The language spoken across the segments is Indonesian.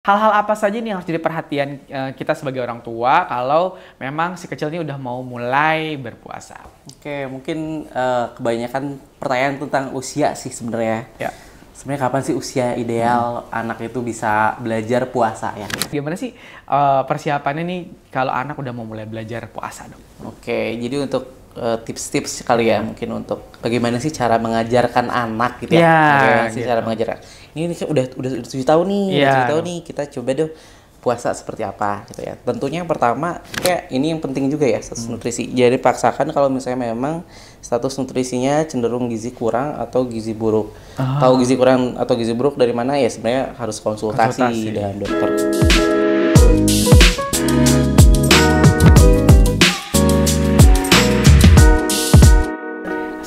Hal-hal apa saja nih yang harus jadi perhatian, kita sebagai orang tua kalau memang si kecil ini udah mau mulai berpuasa? Oke, mungkin kebanyakan pertanyaan tentang usia sih sebenarnya. Ya. Sebenarnya kapan sih usia ideal anak itu bisa belajar puasa ya? Gimana sih, persiapannya nih kalau anak udah mau mulai belajar puasa, Dok? Oke, jadi untuk tips-tips kali ya, mungkin untuk bagaimana sih cara mengajarkan anak gitu ya? Ya, Bagaimana sih gitu. cara mengajarkan? Ini kan udah 7 tahun nih, Iya, udah 7 tahun dong. nih, kita coba deh puasa seperti apa gitu ya. Tentunya yang pertama, kayak ini yang penting juga ya, status nutrisi. Jadi paksakan kalau misalnya memang status nutrisinya cenderung gizi kurang atau gizi buruk. Tahu gizi kurang atau gizi buruk dari mana ya sebenarnya harus konsultasi Konsultasi. dengan dokter.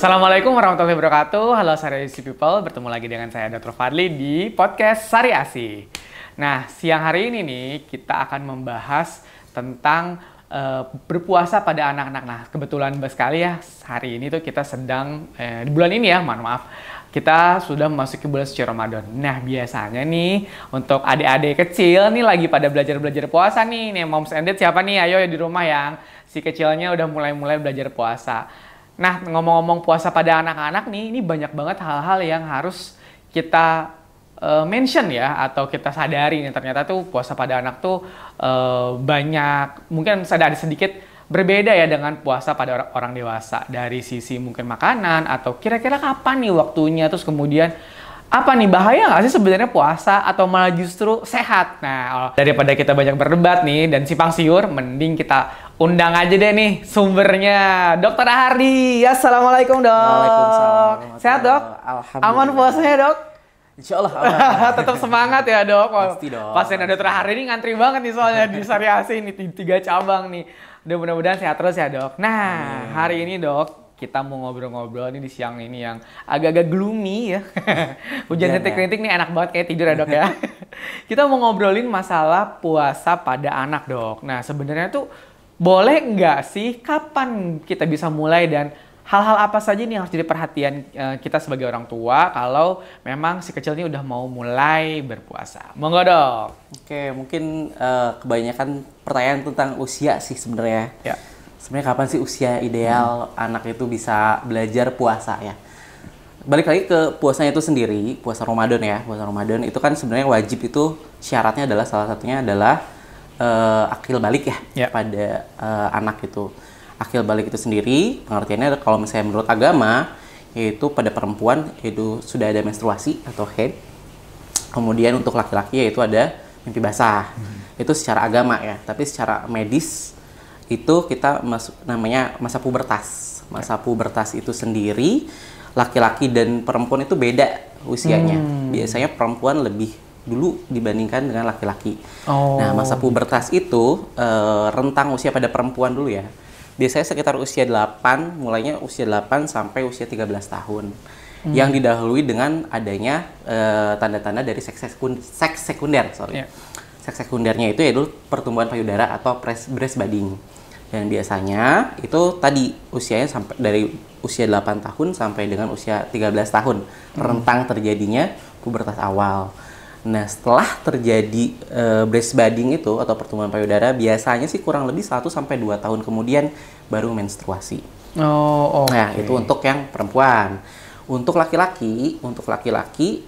Assalamualaikum warahmatullahi wabarakatuh. Halo Sari Asi People, bertemu lagi dengan saya Dr. Fadli di podcast Sari Asi. Nah, siang hari ini nih kita akan membahas tentang berpuasa pada anak-anak. Nah, kebetulan sekali ya hari ini tuh kita sedang di bulan ini ya, mohon maaf. Kita sudah memasuki bulan suci Ramadan. Nah, biasanya nih untuk adik-adik kecil nih lagi pada belajar-belajar puasa nih. Nih, moms and dad siapa nih? Ayo di rumah yang si kecilnya udah mulai belajar puasa. Nah, ngomong-ngomong puasa pada anak-anak nih, ini banyak banget hal-hal yang harus kita mention ya, atau kita sadari nih, ternyata tuh puasa pada anak tuh banyak, mungkin sadar sedikit berbeda ya dengan puasa pada orang dewasa. Dari sisi mungkin makanan, atau kira-kira kapan nih waktunya, terus kemudian apa nih, bahaya nggak sih sebenarnya puasa atau malah justru sehat? Nah, daripada kita banyak berdebat nih dan simpang siur, mending kita undang aja deh nih sumbernya, Dokter Hardi. Assalamualaikum, Dok. Waalaikumsalam. Sehat, Dok? Alhamdulillah. Aman puasanya, Dok? Insya Allah aman. Tetap semangat ya, Dok. Pasti dong. Pasien Dokter Hardi ini ngantri banget nih soalnya di Sari Asi ini 3 cabang nih. Udah mudah-mudahan sehat terus ya, Dok. Nah, hari ini, Dok, kita mau ngobrol-ngobrol nih di siang ini yang agak-agak gloomy ya. Hujan rintik-rintik nih enak banget kayak tidur ya, Dok ya. Kita mau ngobrolin masalah puasa pada anak, Dok. Nah, sebenarnya tuh boleh nggak sih? Kapan kita bisa mulai dan hal-hal apa saja nih yang harus jadi perhatian kita sebagai orang tua kalau memang si kecil ini udah mau mulai berpuasa? Monggo, Dok. Oke, mungkin kebanyakan pertanyaan tentang usia sih sebenarnya. Ya. Sebenarnya kapan sih usia ideal anak itu bisa belajar puasa ya? Balik lagi ke puasanya itu sendiri, puasa Ramadan ya. Puasa Ramadan itu kan sebenarnya wajib, itu syaratnya adalah salah satunya adalah akil balik ya, pada anak itu. Akil balik itu sendiri pengertiannya kalau misalnya menurut agama yaitu pada perempuan itu sudah ada menstruasi atau haid. Kemudian untuk laki-laki yaitu ada mimpi basah. Itu secara agama ya, tapi secara medis itu kita masuk namanya masa pubertas. Masa pubertas itu sendiri laki-laki dan perempuan itu beda usianya. Biasanya perempuan lebih dulu dibandingkan dengan laki-laki. Nah, masa pubertas itu rentang usia pada perempuan dulu ya. Biasanya sekitar usia 8, mulainya usia 8 sampai usia 13 tahun. Yang didahului dengan adanya tanda-tanda dari seks sekunder, sorry. Seks sekundernya itu yaitu pertumbuhan payudara atau breast budding. Dan biasanya itu tadi usianya sampai dari usia 8 tahun sampai dengan usia 13 tahun. Rentang terjadinya pubertas awal. Nah, setelah terjadi breast budding itu atau pertumbuhan payudara, biasanya sih kurang lebih 1 sampai 2 tahun kemudian baru menstruasi. Nah, itu untuk yang perempuan. Untuk laki-laki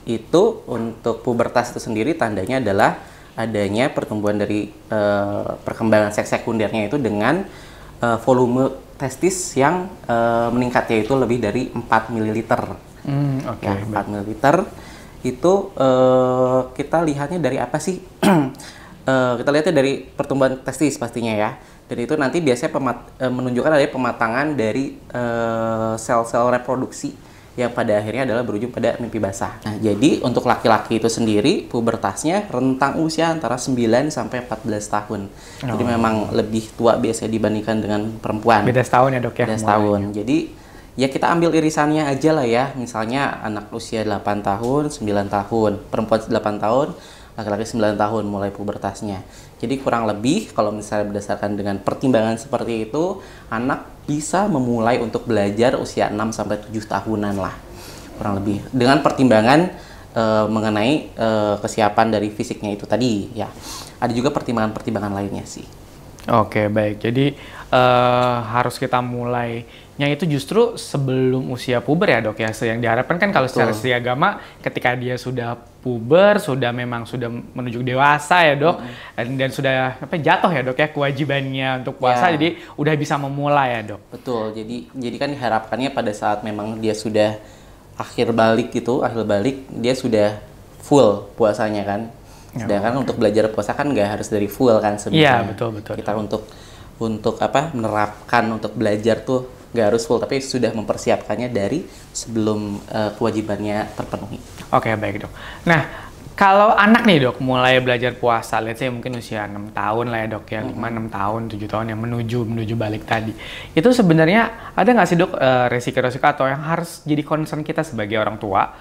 itu untuk pubertas itu sendiri tandanya adalah adanya pertumbuhan dari perkembangan seks sekundernya itu dengan volume testis yang meningkat, yaitu lebih dari 4 ml. Ya, 4 ml itu kita lihatnya dari apa sih? Kita lihatnya dari pertumbuhan testis pastinya ya. Dan itu nanti biasanya menunjukkan adanya pematangan dari sel-sel reproduksi yang pada akhirnya adalah berujung pada mimpi basah. Nah, jadi untuk laki-laki itu sendiri pubertasnya rentang usia antara 9 sampai 14 tahun. Jadi memang lebih tua biasanya dibandingkan dengan perempuan. Beda setahun ya, Dok ya? Beda setahun. Jadi ya kita ambil irisannya aja lah ya. Misalnya anak usia 8 tahun, 9 tahun, perempuan 8 tahun, laki-laki 9 tahun mulai pubertasnya. Jadi kurang lebih kalau misalnya berdasarkan dengan pertimbangan seperti itu, anak bisa memulai untuk belajar usia 6 sampai 7 tahunan lah. Kurang lebih. Dengan pertimbangan mengenai kesiapan dari fisiknya itu tadi ya. Ada juga pertimbangan-pertimbangan lainnya sih. Oke, baik. Jadi harus kita mulainya itu justru sebelum usia puber ya dok ya. Yang diharapkan kan kalau secara segi agama ketika dia sudah puber, memang sudah menuju dewasa ya dok, dan sudah jatuh ya dok ya kewajibannya untuk puasa, jadi udah bisa memulai ya dok. Betul. Jadi kan diharapkannya pada saat memang dia sudah akhir balik dia sudah full puasanya kan. Sedangkan untuk belajar puasa kan nggak harus dari full kan sebenarnya. Iya, betul. Kita untuk menerapkan untuk belajar tuh nggak harus full, tapi sudah mempersiapkannya dari sebelum kewajibannya terpenuhi. Oke, baik dok. Nah, kalau anak nih dok mulai belajar puasa, let's say mungkin usia 6 tahun lah ya dok ya, 5-6 tahun, 7 tahun yang menuju balik tadi. Itu sebenarnya ada nggak sih dok resiko-resiko atau yang harus jadi concern kita sebagai orang tua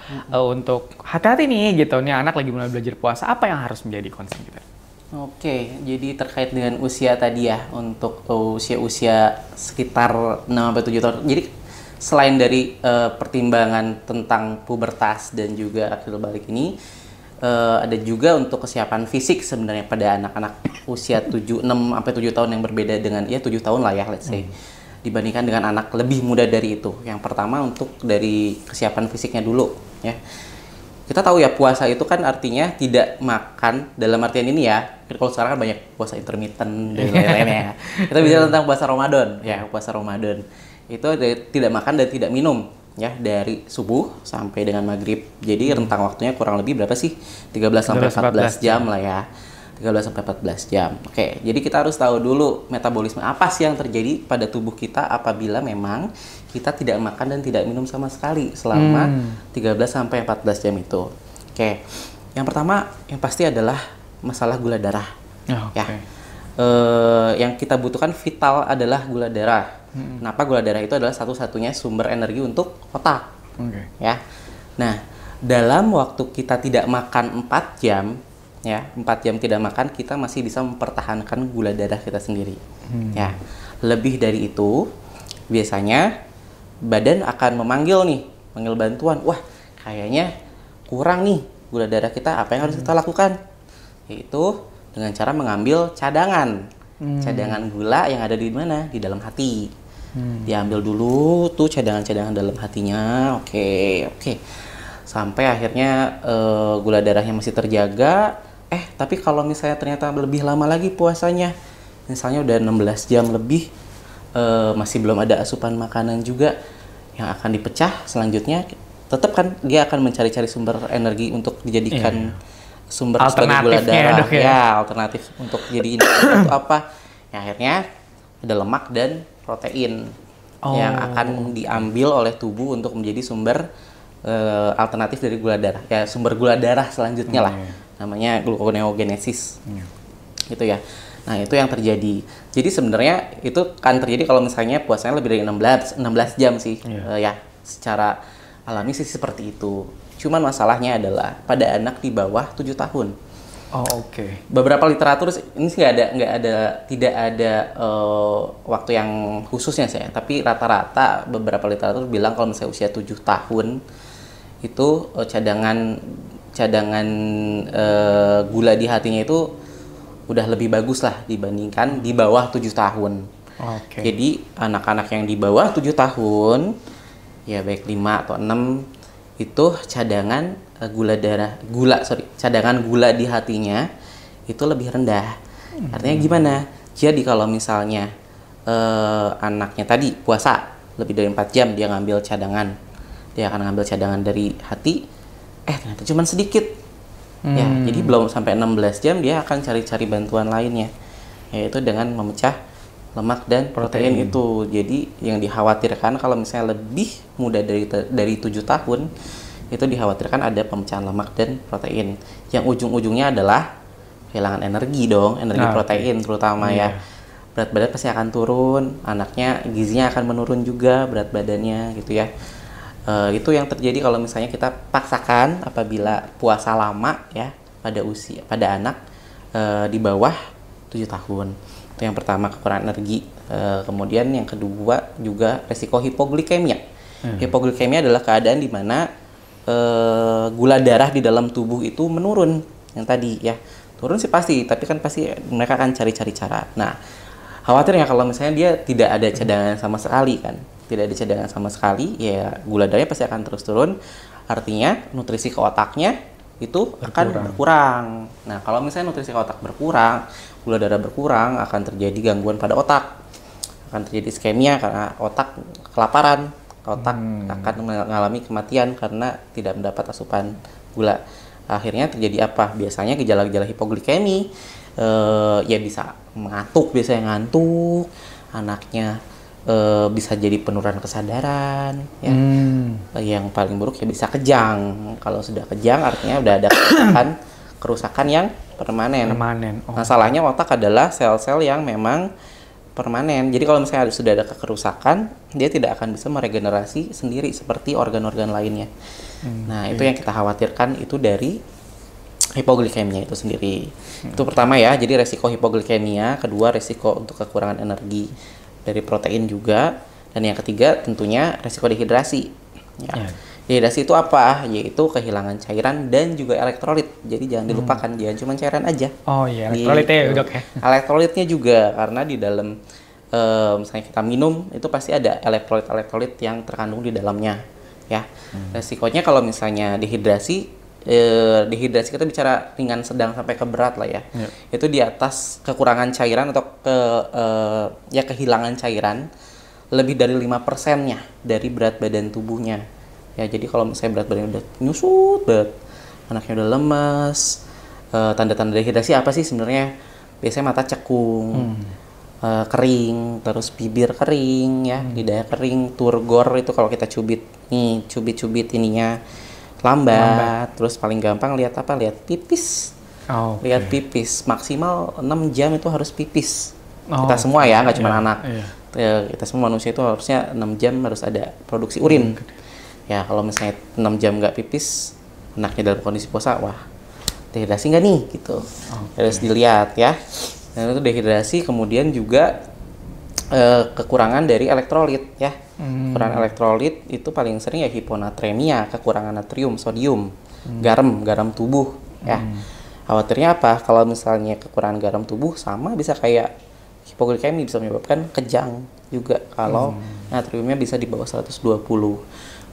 untuk hati-hati nih gitu, nih anak lagi mulai belajar puasa, apa yang harus menjadi concern kita? Oke, jadi terkait dengan usia tadi ya, untuk usia-usia sekitar 6-7 tahun. Jadi selain dari pertimbangan tentang pubertas dan juga akhir balik ini, ada juga untuk kesiapan fisik sebenarnya pada anak-anak usia 6-7 tahun yang berbeda dengan 7 tahun lah ya, let's say. Dibandingkan dengan anak lebih muda dari itu. Yang pertama untuk dari kesiapan fisiknya dulu ya. Kita tahu ya puasa itu kan artinya tidak makan, dalam artian ini ya. Kalau sekarang kan banyak puasa intermittent dan lain-lainnya ya. Kita bicara tentang puasa Ramadan ya, puasa Ramadan. Itu tidak makan dan tidak minum ya dari subuh sampai dengan maghrib. Jadi rentang waktunya kurang lebih berapa sih? 13-14 jam lah ya. 13-14 jam. Oke, jadi kita harus tahu dulu metabolisme apa sih yang terjadi pada tubuh kita apabila memang kita tidak makan dan tidak minum sama sekali selama 13-14 jam itu. Oke, yang pertama yang pasti adalah masalah gula darah. Ya. Yang kita butuhkan vital adalah gula darah. Kenapa gula darah itu adalah satu-satunya sumber energi untuk otak. Ya. Nah, dalam waktu kita tidak makan 4 jam, ya, 4 jam tidak makan, kita masih bisa mempertahankan gula darah kita sendiri. Ya. Lebih dari itu, biasanya badan akan memanggil bantuan. Wah, kayaknya kurang nih gula darah kita. Apa yang harus kita lakukan? Yaitu dengan cara mengambil cadangan. Cadangan gula yang ada di mana? Di dalam hati. Diambil dulu tuh cadangan-cadangan dalam hatinya. Oke. Sampai akhirnya gula darahnya masih terjaga. Tapi kalau misalnya ternyata lebih lama lagi puasanya, misalnya udah 16 jam lebih, masih belum ada asupan makanan juga yang akan dipecah selanjutnya, tetap kan dia akan mencari-cari sumber energi untuk dijadikan sumber sebagai gula darah. Alternatif untuk jadi itu apa? Ya, akhirnya ada lemak dan protein yang akan diambil oleh tubuh untuk menjadi sumber alternatif dari gula darah. Ya, sumber gula darah selanjutnya lah. Namanya gluconeogenesis. Gitu ya. Nah, itu yang terjadi. Jadi sebenarnya itu kan terjadi kalau misalnya puasanya lebih dari 16 jam sih. Ya, secara alami sih seperti itu. Cuman masalahnya adalah pada anak di bawah 7 tahun. Beberapa literatur ini sih tidak ada waktu yang khususnya saya, tapi rata-rata beberapa literatur bilang kalau misalnya usia 7 tahun itu cadangan gula di hatinya itu udah lebih bagus lah dibandingkan di bawah 7 tahun. Jadi anak-anak yang di bawah 7 tahun ya baik 5 atau 6 itu cadangan cadangan gula di hatinya itu lebih rendah. Artinya gimana? Jadi kalau misalnya anaknya tadi puasa lebih dari 4 jam, dia ngambil cadangan, dia akan ngambil cadangan dari hati, ternyata cuma sedikit. Ya, jadi belum sampai 16 jam dia akan cari-cari bantuan lainnya, yaitu dengan memecah lemak dan protein itu. Jadi yang dikhawatirkan kalau misalnya lebih muda dari 7 tahun, itu dikhawatirkan ada pemecahan lemak dan protein yang ujung-ujungnya adalah kehilangan energi dong, energi protein terutama ya. Berat badan pasti akan turun, anaknya gizinya akan menurun juga berat badannya gitu ya. Itu yang terjadi kalau misalnya kita paksakan apabila puasa lama ya pada anak di bawah 7 tahun. Itu yang pertama, kekurangan energi. Kemudian yang kedua juga resiko hipoglikemia. Hipoglikemia adalah keadaan di mana gula darah di dalam tubuh itu menurun yang tadi ya. Turun sih pasti, tapi kan pasti mereka akan cari-cari cara. Nah, khawatirnya kalau misalnya dia tidak ada cadangan sama sekali kan, tidak ada cadangan sama sekali, ya gula darahnya pasti akan terus turun. Artinya nutrisi ke otaknya itu akan berkurang. Nah, kalau misalnya nutrisi ke otak berkurang, gula darah berkurang, akan terjadi gangguan pada otak, akan terjadi iskemia karena otak kelaparan, otak akan mengalami kematian karena tidak mendapat asupan gula. Akhirnya terjadi apa? Biasanya gejala-gejala hipoglikemi, ya bisa biasanya ngantuk, anaknya bisa jadi penurunan kesadaran, ya. Yang paling buruk ya bisa kejang. Kalau sudah kejang artinya udah ada kerusakan yang permanen. Masalahnya otak adalah sel-sel yang memang permanen. Jadi kalau misalnya sudah ada kerusakan, dia tidak akan bisa meregenerasi sendiri seperti organ-organ lainnya. Nah, itu yang kita khawatirkan itu dari hipoglikemia itu sendiri. Itu pertama ya, jadi resiko hipoglikemia, kedua resiko untuk kekurangan energi dari protein juga, dan yang ketiga tentunya resiko dehidrasi. Ya. Dehidrasi itu apa? Yaitu kehilangan cairan dan juga elektrolit. Jadi jangan dilupakan, jangan cuma cairan aja. Oh iya, elektrolitnya ya dok ya. Elektrolitnya juga, karena di dalam misalnya kita minum itu pasti ada elektrolit yang terkandung di dalamnya. Ya, resikonya kalau misalnya dehidrasi kita bicara ringan, sedang sampai ke berat lah ya. Itu di atas kekurangan cairan atau kehilangan cairan lebih dari 5%-nya dari berat badan tubuhnya. Ya, jadi kalau misalnya berat badannya udah nyusut banget, anaknya udah lemas, tanda-tanda dehidrasi apa sih sebenarnya? Biasanya mata cekung, kering, terus bibir kering, ya, lidahnya kering, turgor itu kalau kita cubit ininya lambat. Terus paling gampang lihat apa? Lihat pipis. Lihat pipis, maksimal 6 jam itu harus pipis. Kita semua ya, nggak cuma anak. Kita semua manusia itu harusnya 6 jam harus ada produksi urin. Ya, kalau misalnya 6 jam nggak pipis, anaknya dalam kondisi puasa, wah, dehidrasi nggak nih, gitu. Harus dilihat ya. Dan itu dehidrasi, kemudian juga kekurangan dari elektrolit ya. Kekurangan elektrolit itu paling sering ya hiponatremia, kekurangan natrium, sodium, garam tubuh ya. Khawatirnya apa? Kalau misalnya kekurangan garam tubuh sama bisa kayak hipoglikemi, bisa menyebabkan kejang juga kalau natriumnya bisa di bawah 120.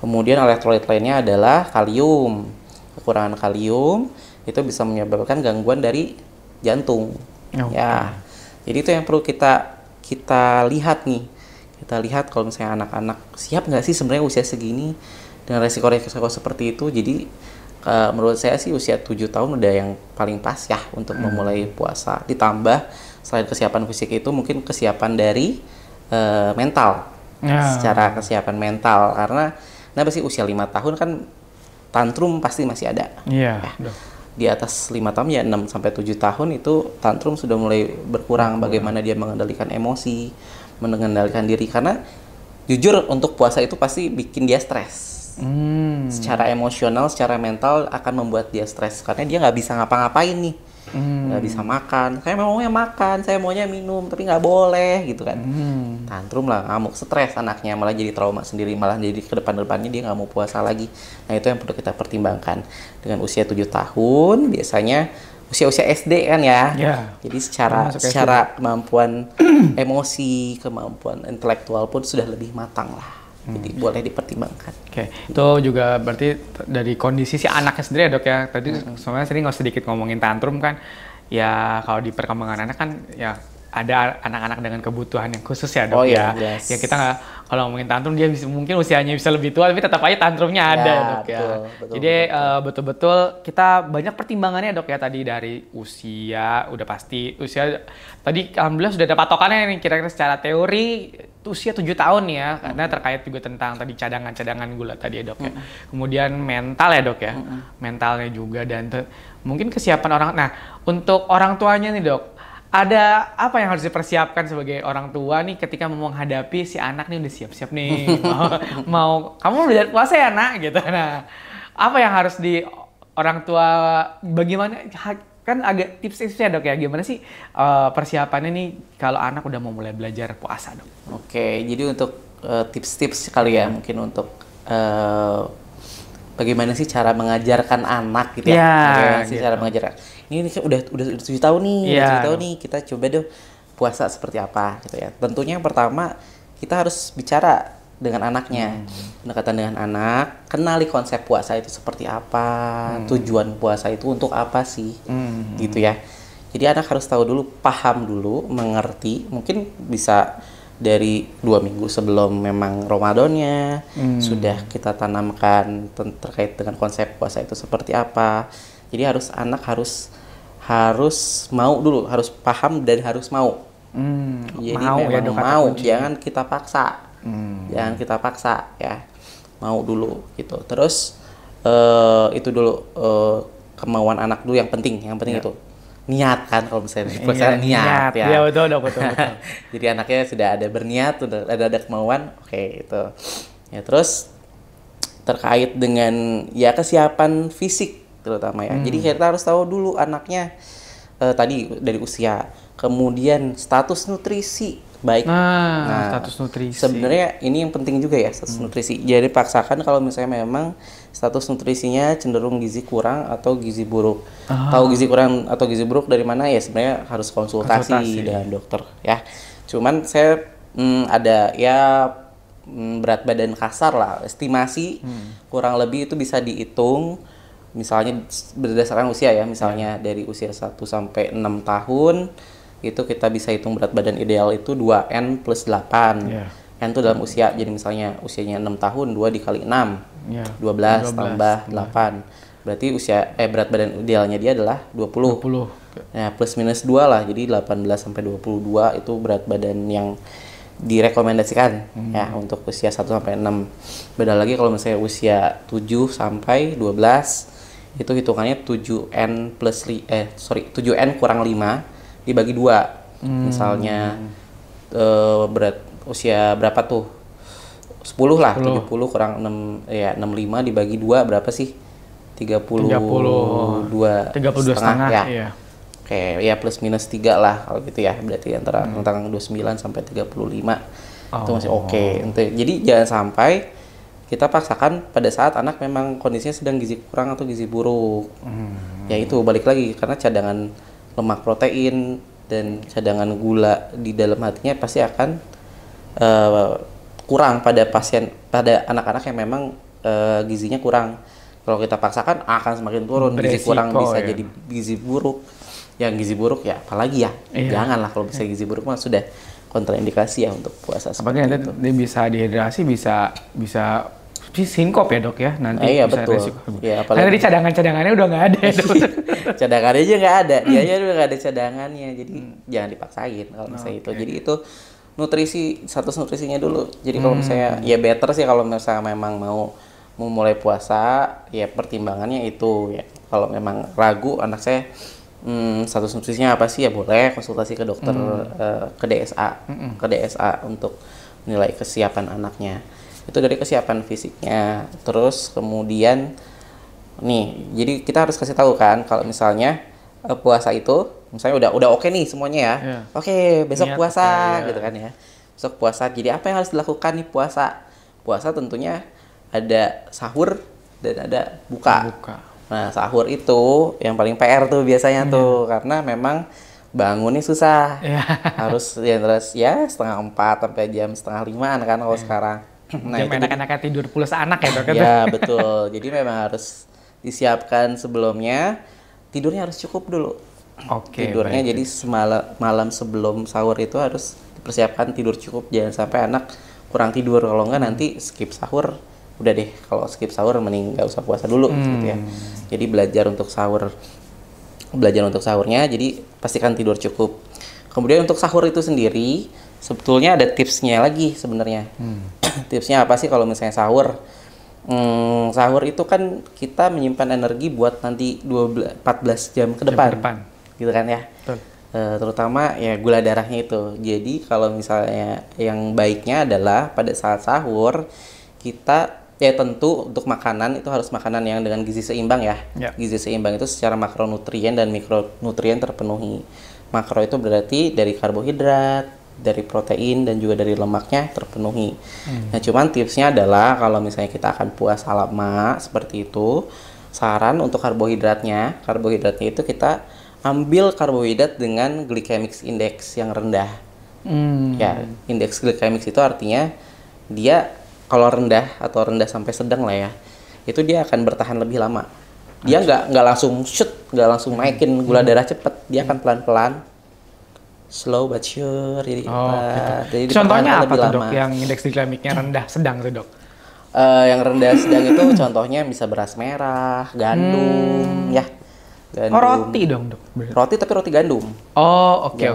Kemudian elektrolit lainnya adalah kalium. Kekurangan kalium itu bisa menyebabkan gangguan dari jantung. Ya. Jadi itu yang perlu kita lihat nih. Kita lihat kalau misalnya anak-anak siap nggak sih sebenarnya usia segini dengan resiko-resiko seperti itu. Jadi menurut saya sih usia 7 tahun udah yang paling pas ya untuk memulai puasa. Ditambah selain kesiapan fisik itu mungkin kesiapan dari mental. Secara kesiapan mental, karena kenapa sih usia 5 tahun kan tantrum pasti masih ada. Di atas 5 tahun ya 6 sampai 7 tahun itu tantrum sudah mulai berkurang. Bagaimana dia mengendalikan emosi, mengendalikan diri, karena jujur untuk puasa itu pasti bikin dia stres. Secara emosional, secara mental akan membuat dia stres karena dia nggak bisa ngapa-ngapain nih. Nggak bisa makan, saya maunya makan, saya maunya minum, tapi nggak boleh gitu kan. Tantrum lah, ngamuk, stres anaknya, malah jadi trauma sendiri, malah jadi ke depan-depannya dia nggak mau puasa lagi. Nah, itu yang perlu kita pertimbangkan. Dengan usia 7 tahun biasanya usia-usia SD kan ya. Jadi secara kemampuan emosi, kemampuan intelektual pun sudah lebih matang lah. Jadi boleh dipertimbangkan. Itu juga berarti dari kondisi si anaknya sendiri ya dok ya. Tadi sebenarnya sering sedikit ngomongin tantrum kan. Ya kalau di perkembangan anak kan ya ada anak-anak dengan kebutuhan yang khusus ya dok ya. Ya kita nggak, kalau ngomongin tantrum dia mungkin usianya bisa lebih tua tapi tetap aja tantrumnya ada ya, dok ya. Jadi betul-betul kita banyak pertimbangannya dok ya, tadi dari usia udah pasti usia tadi alhamdulillah sudah ada patokannya nih kira-kira secara teori usia 7 tahun ya, karena terkait juga tentang tadi cadangan gula tadi ya dok ya. Kemudian mental ya dok ya, mentalnya juga, dan mungkin kesiapan orang. Nah untuk orang tuanya nih dok, ada apa yang harus dipersiapkan sebagai orang tua nih ketika mau menghadapi si anak nih udah siap-siap nih mau kamu udah puasa ya nak gitu. Nah apa yang harus di orang tua, bagaimana kan agak tips-tipsnya dok ya, gimana sih persiapannya nih kalau anak udah mau mulai belajar puasa dok? Oke, jadi untuk tips-tips kali ya mungkin untuk bagaimana sih cara mengajarkan anak gitu ya? Ya, Bagaimana sih gitu. cara mengajarkan? Ini kan udah 7 tahun nih, Iya. 7 tahun nih, kita coba deh puasa seperti apa gitu ya. Tentunya yang pertama kita harus bicara dengan anaknya, pendekatan dengan anak, kenali konsep puasa itu seperti apa, tujuan puasa itu untuk apa sih, gitu ya. Jadi anak harus tahu dulu, paham dulu, mengerti, mungkin bisa dari 2 minggu sebelum memang Ramadannya sudah kita tanamkan terkait dengan konsep puasa itu seperti apa. Jadi anak harus mau dulu, harus paham dan harus mau. Jadi Mau ya memang dok, kata mau, kunci. jangan kita paksa, jangan kita paksa ya, mau dulu gitu. Terus itu dulu kemauan anak dulu yang penting itu niat kan, kalau misalnya puasa niat ya. Iya betul dok, betul. Jadi anaknya sudah ada berniat, sudah ada kemauan, oke itu. Ya terus terkait dengan ya kesiapan fisik terutama ya. Jadi kita harus tahu dulu anaknya tadi dari usia, kemudian status nutrisi baik. Nah, status nutrisi. Sebenarnya ini yang penting juga ya, status nutrisi. Jadi paksakan kalau misalnya memang status nutrisinya cenderung gizi kurang atau gizi buruk. Tahu gizi kurang atau gizi buruk dari mana ya, sebenarnya harus konsultasi dengan dokter ya. Cuman saya ada ya berat badan kasar lah, estimasi kurang lebih itu bisa dihitung. Misalnya berdasarkan usia ya, misalnya dari usia 1 sampai 6 tahun itu kita bisa hitung berat badan ideal itu 2N plus 8. N itu dalam usia, jadi misalnya usianya 6 tahun, 2 dikali 6, 12 tambah 8. Berarti berat badan idealnya dia adalah 20. Nah, plus minus 2 lah, jadi 18 sampai 22 itu berat badan yang direkomendasikan ya untuk usia 1 sampai 6. Beda lagi kalau misalnya usia 7 sampai 12 itu hitungannya 7N kurang 5 dibagi 2. Misalnya berat usia berapa tuh? 10 lah, 70 kurang 6 ya 65 dibagi 2 berapa sih? 32 setengah ya. Iya. Oke, ya plus minus 3 lah kalau gitu ya. Berarti antara rentang 29 sampai 35 itu masih oke. Jadi jangan sampai kita paksakan pada saat anak memang kondisinya sedang gizi kurang atau gizi buruk. Ya itu balik lagi, karena cadangan lemak protein dan cadangan gula di dalam hatinya pasti akan kurang pada anak-anak yang memang gizinya kurang. Kalau kita paksakan akan semakin turun, gizi kurang bisa jadi gizi buruk. Yang gizi buruk ya apalagi ya, janganlah kalau bisa gizi buruk mah sudah kontraindikasi ya untuk puasa. Apalagi nanti dia bisa dehidrasi, bisa sinkop ya dok ya nanti. Iya betul. Ya, karena tadi cadangannya udah nggak ada. Cadangannya aja nggak ada, dia aja udah nggak ada cadangannya, jadi jangan dipaksain kalau misalnya itu. Jadi itu nutrisi, status nutrisinya dulu. Jadi kalau misalnya ya better sih kalau misalnya memang mau mulai puasa ya pertimbangannya itu ya. Kalau memang ragu anak saya status nutrisinya apa sih ya, boleh konsultasi ke dokter ke DSA untuk menilai kesiapan anaknya. Itu dari kesiapan fisiknya. Terus kemudian nih, jadi kita harus kasih tahu kan kalau misalnya puasa itu misalnya udah oke nih semuanya ya. Oke, besok puasa gitu kan ya. Besok puasa. Jadi apa yang harus dilakukan nih puasa? Puasa tentunya ada sahur dan ada buka. Nah, sahur itu yang paling PR tuh biasanya tuh, karena memang bangunnya susah. Harus ya terus ya 3:30 sampai jam 4:30 kan kalau sekarang. Nah, jam enak-enaknya tidur pulsa anak ya dok? Ya betul. Jadi memang harus disiapkan sebelumnya, tidurnya harus cukup dulu. Tidurnya jadi malam sebelum sahur itu harus dipersiapkan tidur cukup, jangan sampai anak kurang tidur. Kalau enggak nanti skip sahur, udah deh, kalau skip sahur mending nggak usah puasa dulu gitu ya. Jadi belajar untuk sahurnya, jadi pastikan tidur cukup. Kemudian untuk sahur itu sendiri sebetulnya ada tipsnya lagi sebenarnya. Tipsnya apa sih kalau misalnya sahur? Sahur itu kan kita menyimpan energi buat nanti 14 jam ke depan. Gitu kan ya. Terutama ya gula darahnya itu. Jadi kalau misalnya yang baiknya adalah pada saat sahur kita ya tentu untuk makanan itu harus makanan yang dengan gizi seimbang ya. Gizi seimbang itu secara makronutrien dan mikronutrien terpenuhi. Makro itu berarti dari karbohidrat, dari protein dan juga dari lemaknya terpenuhi. Nah, cuman tipsnya adalah kalau misalnya kita akan puasa lama seperti itu, saran untuk karbohidratnya itu kita ambil karbohidrat dengan glycemic index yang rendah. Ya, indeks glycemic itu artinya dia kalau rendah atau rendah sampai sedang lah ya, itu dia akan bertahan lebih lama. Dia nggak langsung nggak langsung naikin gula darah cepet, dia akan pelan-pelan, slow but sure. Jadi, jadi contohnya apa tuh lama. Dok yang indeks glikemiknya rendah sedang tuh Dok? Yang rendah sedang itu contohnya bisa beras merah, gandum, ya. Gandum. Oh, roti dong Dok? Roti tapi roti gandum. Oh, oke.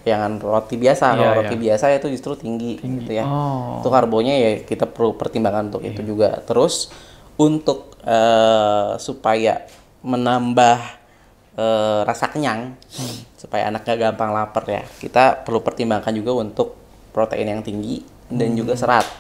Jangan roti biasa. Kalau roti biasa itu justru tinggi. Gitu ya. Itu karbonya ya kita perlu pertimbangan untuk itu juga. Terus untuk supaya menambah rasa kenyang, supaya anaknya gampang lapar ya, kita perlu pertimbangkan juga untuk protein yang tinggi dan juga serat.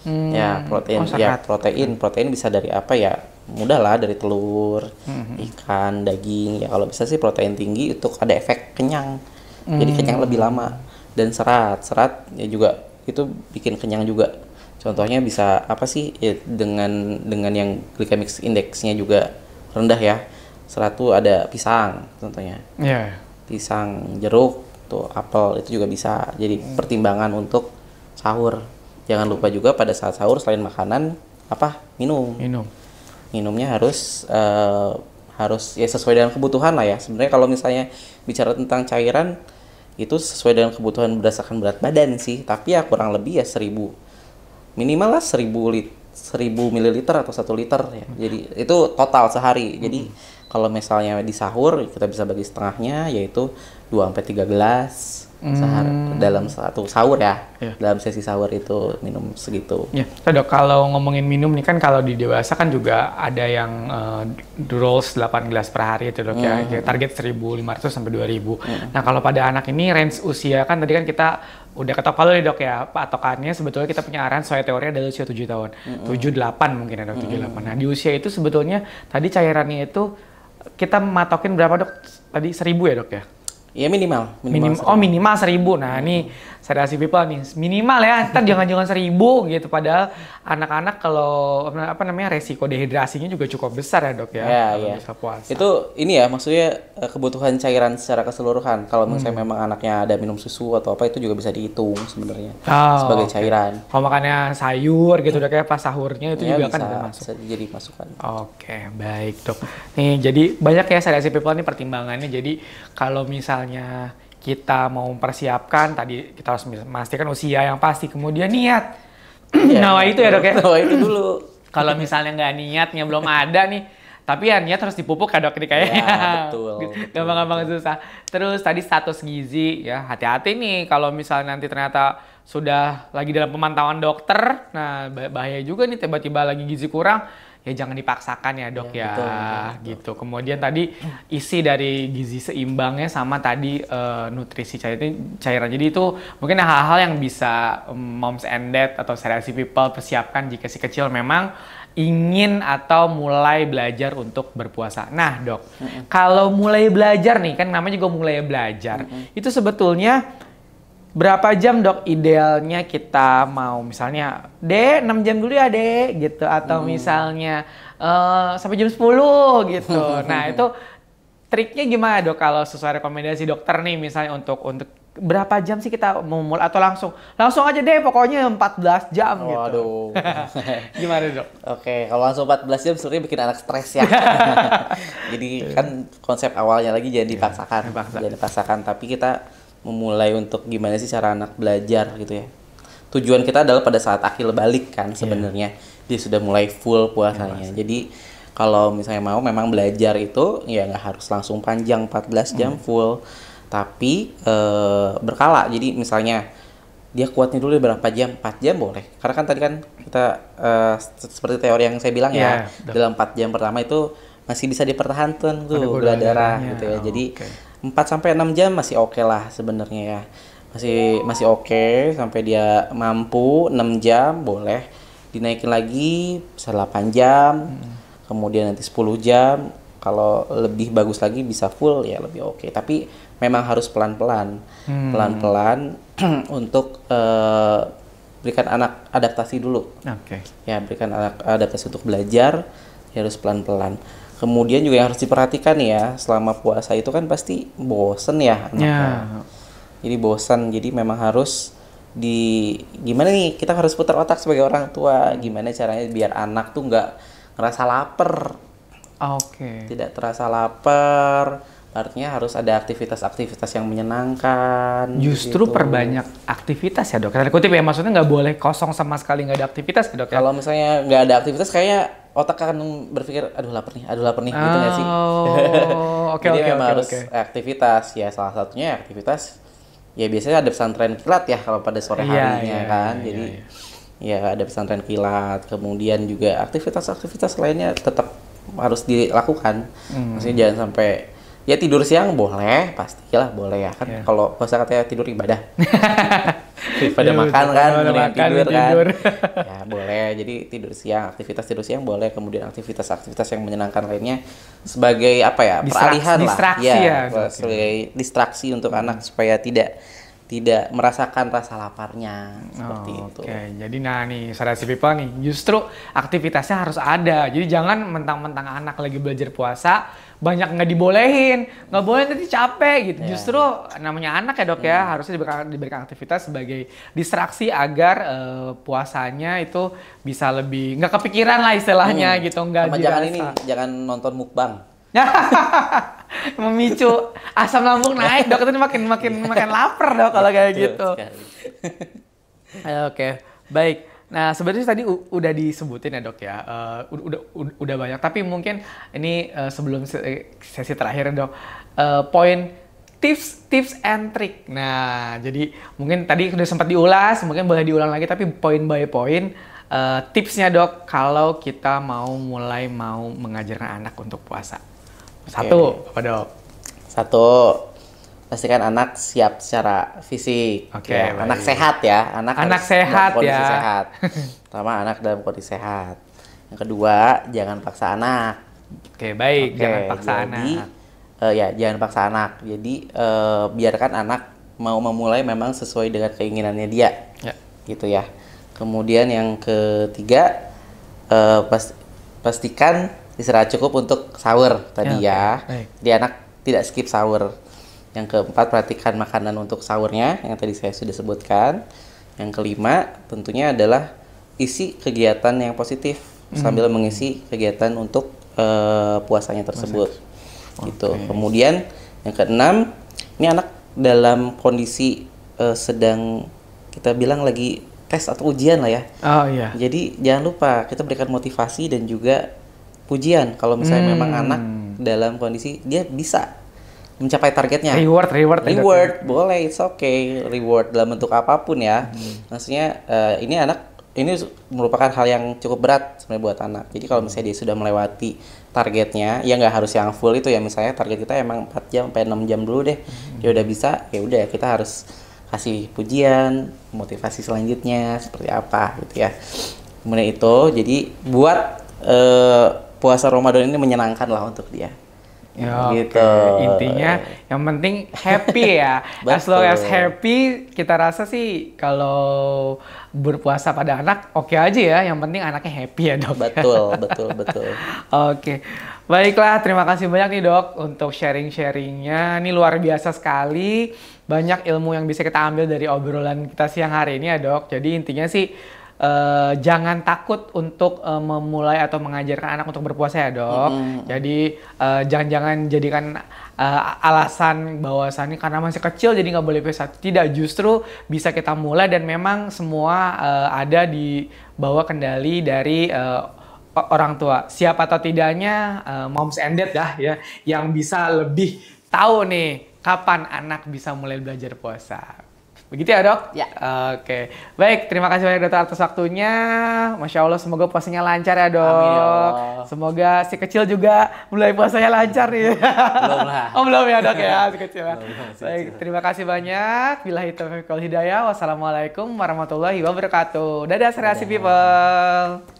Ya, protein bisa dari apa ya? Mudah lah, dari telur, ikan, daging. Ya kalau bisa sih protein tinggi untuk ada efek kenyang. Jadi kenyang lebih lama. Dan serat ya juga itu bikin kenyang juga. Contohnya bisa apa sih? Ya, dengan yang glycemic index-nya juga rendah ya. Serat tuh ada pisang contohnya. Pisang, jeruk, tuh apel itu juga bisa. Jadi pertimbangan untuk sahur. Jangan lupa juga pada saat sahur selain makanan minumnya harus ya sesuai dengan kebutuhan lah ya. Sebenarnya kalau misalnya bicara tentang cairan itu sesuai dengan kebutuhan berdasarkan berat badan sih, tapi ya kurang lebih ya 1000 minimal lah 1000 ml atau 1 liter ya. Jadi itu total sehari. Jadi kalau misalnya di sahur kita bisa bagi setengahnya, yaitu 2-3 gelas sehari dalam satu sahur ya. Dalam sesi sahur itu minum segitu. Ya, Dok, kalau ngomongin minum nih kan kalau di dewasa kan juga ada yang rules 8 gelas per hari itu Dok ya. Target 1.500 sampai 2.000. Nah, kalau pada anak ini range usia kan tadi kan kita udah ketok palu nih Dok ya. Patokannya sebetulnya kita punya arahan sesuai teori adalah usia 7 tahun. 7-8 mungkin ada 7-8. Nah, di usia itu sebetulnya tadi cairannya itu kita matokin berapa Dok? Tadi 1.000 ya Dok ya? Ya minimal 1.000. Minimal 1.000. Nah, ini Sariasi People nih, minimal ya. Ntar jangan 1.000 gitu. Padahal anak-anak kalau resiko dehidrasinya juga cukup besar ya Dok ya. Kalau bisa puasa. Itu ini ya maksudnya kebutuhan cairan secara keseluruhan. Kalau misalnya memang anaknya ada minum susu atau apa itu juga bisa dihitung sebenarnya sebagai cairan. Kalau makannya sayur gitu Dok ya pas sahurnya itu juga kan bisa jadi masukan. Oke, baik Dok. Nih jadi banyak ya Sariasi People nih pertimbangannya. Jadi kalau misalnya kita mau mempersiapkan, tadi kita harus memastikan usia yang pasti, kemudian niat. Itu ya Dok ya? Itu dulu. Kalau misalnya nggak niatnya belum ada nih, tapi ya niat harus dipupuk ya Dok ini kayaknya. Betul. Gampang-gampang susah. Terus tadi status gizi ya, hati-hati nih kalau misalnya nanti ternyata sudah lagi dalam pemantauan dokter, nah bahaya juga nih tiba-tiba lagi gizi kurang. Ya jangan dipaksakan ya Dok ya, betul. Gitu. Kemudian tadi isi dari gizi seimbangnya sama tadi nutrisi cairan. Jadi itu mungkin hal-hal yang bisa moms and dad atau Sariasi People persiapkan jika si kecil memang ingin atau mulai belajar untuk berpuasa. Nah Dok, kalau mulai belajar nih, kan namanya juga mulai belajar, itu sebetulnya berapa jam Dok idealnya kita mau misalnya, Dek 6 jam dulu ya Dek gitu, atau misalnya sampai jam 10 gitu. Nah itu triknya gimana Dok kalau sesuai rekomendasi dokter nih misalnya untuk berapa jam sih kita mau mulai, atau langsung aja deh pokoknya 14 jam gitu. Waduh. Gimana Dok? Oke, kalau langsung 14 jam sebenarnya bikin anak stres ya. Jadi kan konsep awalnya lagi jangan dipaksakan, tapi kita memulai untuk gimana sih cara anak belajar gitu ya. Tujuan kita adalah pada saat akil balik kan sebenarnya. Dia sudah mulai full puasanya. Jadi kalau misalnya mau memang belajar itu ya nggak harus langsung panjang 14 jam full. Tapi berkala. Jadi misalnya dia kuatnya dulu berapa jam? 4 jam boleh. Karena kan tadi kan kita seperti teori yang saya bilang ya. Dalam 4 jam pertama itu masih bisa dipertahankan tuh gula darah gitu ya. Jadi 4-6 jam masih oke lah sebenarnya ya. Masih oke sampai dia mampu 6 jam boleh dinaikin lagi bisa 8 jam. Kemudian nanti 10 jam. Kalau lebih bagus lagi bisa full ya lebih oke. Tapi memang harus pelan-pelan. Pelan-pelan untuk berikan anak adaptasi dulu. Oke. Ya, berikan anak adaptasi untuk belajar, ya harus pelan-pelan. Kemudian juga yang harus diperhatikan ya, selama puasa itu kan pasti bosen ya anaknya. Jadi bosan, jadi memang harus gimana nih, kita harus putar otak sebagai orang tua, gimana caranya biar anak tuh nggak ngerasa lapar. Oke. Tidak terasa lapar, artinya harus ada aktivitas-aktivitas yang menyenangkan. Justru gitu. perbanyak aktivitas ya dok. Tanda kutip ya, maksudnya nggak boleh kosong sama sekali nggak ada aktivitas ya dok ya? Kalau misalnya nggak ada aktivitas, kayak otak akan berpikir, aduh lapar nih, gitu nggak sih? Oke, Jadi oke, memang oke, harus oke. aktivitas, ya salah satunya aktivitas, ya biasanya ada pesantren kilat ya kalau pada sore harinya kan. Jadi ya ada pesantren kilat, kemudian juga aktivitas-aktivitas lainnya tetap harus dilakukan. Maksudnya jangan sampai, ya tidur siang boleh, pastilah boleh ya kan. Kalau puasa katanya tidur ibadah. Daripada makan kan, mendingan tidur kan. Ya boleh, jadi aktivitas tidur siang boleh, kemudian aktivitas-aktivitas yang menyenangkan lainnya sebagai apa ya, peralihan lah. Distraksi ya. Sebagai distraksi untuk anak supaya tidak merasakan rasa laparnya, seperti itu. Oke, jadi nah nih Sarasi People nih, justru aktivitasnya harus ada. Jadi jangan mentang-mentang anak lagi belajar puasa, banyak nggak dibolehin, nggak boleh nanti capek gitu. Justru namanya anak ya dok ya, harusnya diberikan aktivitas sebagai distraksi agar puasanya itu bisa lebih nggak kepikiran lah istilahnya gitu, nggak dirasa. Jangan nonton mukbang. Memicu asam lambung naik dok, itu makin lapar dok kalau kayak gitu. Oke, baik. Nah sebenarnya tadi udah disebutin ya dok ya, udah banyak. Tapi mungkin ini sebelum sesi terakhir dok, poin tips and trick. Nah jadi mungkin tadi udah sempat diulas, mungkin boleh diulang lagi tapi poin by poin. Tipsnya dok, kalau kita mau mengajarkan anak untuk puasa. Satu, apa dok? Satu, pastikan anak siap secara fisik. Ya. Anak sehat ya. Anak sehat dalam kondisi ya. sehat. Pertama, anak dalam kondisi sehat. Yang kedua, jangan paksa anak. Oke, baik. Jangan paksa anak. Jangan paksa anak. Jadi biarkan anak mau memulai memang sesuai dengan keinginannya dia. Ya. Gitu ya. Kemudian yang ketiga, pastikan istirahat cukup untuk sahur tadi ya. Jadi anak tidak skip sahur. Yang keempat, perhatikan makanan untuk sahurnya yang tadi saya sudah sebutkan. Yang kelima, tentunya adalah isi kegiatan yang positif sambil mengisi kegiatan untuk puasanya tersebut. Gitu. Kemudian yang keenam, ini anak dalam kondisi sedang kita bilang lagi tes atau ujian lah ya. Oh iya. Jadi jangan lupa kita berikan motivasi dan juga pujian kalau misalnya memang anak dalam kondisi dia bisa mencapai targetnya. Reward boleh, it's okay. Reward dalam bentuk apapun ya. Maksudnya ini merupakan hal yang cukup berat sebenarnya buat anak. Jadi kalau misalnya dia sudah melewati targetnya, ya nggak harus yang full itu ya. Misalnya target kita emang 4 jam sampai 6 jam dulu deh. Dia udah bisa, ya udah kita harus kasih pujian, motivasi selanjutnya seperti apa gitu ya. Kemudian itu jadi buat puasa Ramadan ini menyenangkan lah untuk dia. Ya, gitu. Intinya yang penting happy ya. As long as happy, kita rasa sih kalau berpuasa pada anak oke aja ya. Yang penting anaknya happy ya dok. Betul. Oke. Baiklah, terima kasih banyak nih dok untuk sharing-sharingnya. Ini luar biasa sekali. Banyak ilmu yang bisa kita ambil dari obrolan kita siang hari ini ya dok. Jadi intinya sih jangan takut untuk memulai atau mengajarkan anak untuk berpuasa ya dok. Jadi jangan jadikan alasan bahwasannya karena masih kecil jadi nggak boleh puasa. Tidak, justru bisa kita mulai dan memang semua ada di bawah kendali dari orang tua. Siapa atau tidaknya moms and dad ya yang bisa lebih tahu nih kapan anak bisa mulai belajar puasa. Begitu ya dok? Ya. Oke. Baik, terima kasih banyak dokter atas waktunya. Masya Allah, semoga puasanya lancar ya dok. Amin ya Allah. Semoga si kecil juga mulai puasanya lancar nih. Belum lah. Oh belum ya dok ya, si kecil. Belum, baik, terima kasih banyak. Billahi taufiq wal hidayah. Wassalamualaikum warahmatullahi wabarakatuh. Dadah Sarasi People.